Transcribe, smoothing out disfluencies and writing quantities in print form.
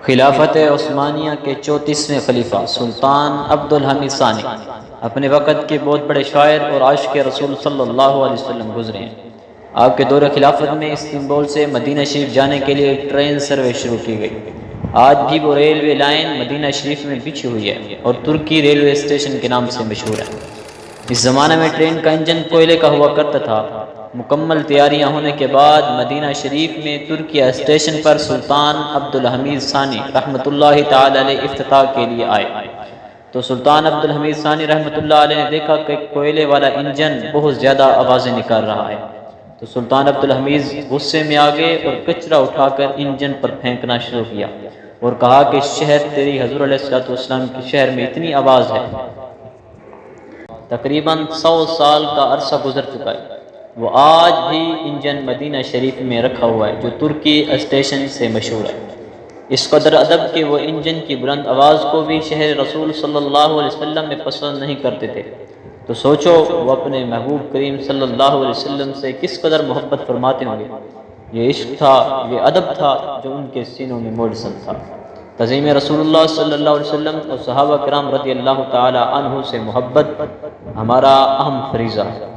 خلافت عثمانیہ کے 34ویں خلیفہ سلطان عبد الحمید ثانی اپنے وقت کے بہت بڑے شاعر اور عاشق رسول صلی اللہ علیہ وسلم گزرے ہیں۔ آپ کے دور خلافت میں استنبول سے مدینہ شریف جانے کے لیے ٹرین سروس شروع کی گئی۔ آج بھی وہ ریلوے لائن مدینہ شریف میں بچھی ہوئی ہے اور ترکی ریلوے اسٹیشن کے نام سے مشہور ہے۔ اس زمانے میں ٹرین کا انجن کوئلے کا ہوا کرتا تھا۔ مکمل تیاریاں ہونے کے بعد مدینہ شریف میں ترکیہ اسٹیشن پر سلطان عبد الحمید ثانی رحمۃ اللہ تعالی علیہ افتتاح کے لیے آئے تو سلطان عبد الحمید ثانی رحمۃ اللہ علیہ نے دیکھا کہ کوئلے والا انجن بہت زیادہ آوازیں نکال رہا ہے، تو سلطان عبد الحمید غصے میں آ گئے اور کچرا اٹھا کر انجن پر پھینکنا شروع کیا اور کہا کہ شہر تیری حضور علیہ الصلوۃ والسلام کے شہر میں اتنی آواز ہے۔ تقریباً 100 سال کا عرصہ گزر چکا ہے، وہ آج بھی انجن مدینہ شریف میں رکھا ہوا ہے جو ترکی اسٹیشن سے مشہور ہے۔ اس قدر ادب کہ وہ انجن کی بلند آواز کو بھی شہر رسول صلی اللہ علیہ وسلم میں پسند نہیں کرتے تھے، تو سوچو وہ اپنے محبوب کریم صلی اللہ علیہ وسلم سے کس قدر محبت فرماتے ہوں گے۔ یہ عشق تھا، یہ ادب تھا جو ان کے سینوں میں ملزم تھا۔ تعظیم رسول اللہ صلی اللہ علیہ وسلم اور صحابہ کرام رضی اللہ تعالی عنہ سے محبت ہمارا اہم فریضہ ہے۔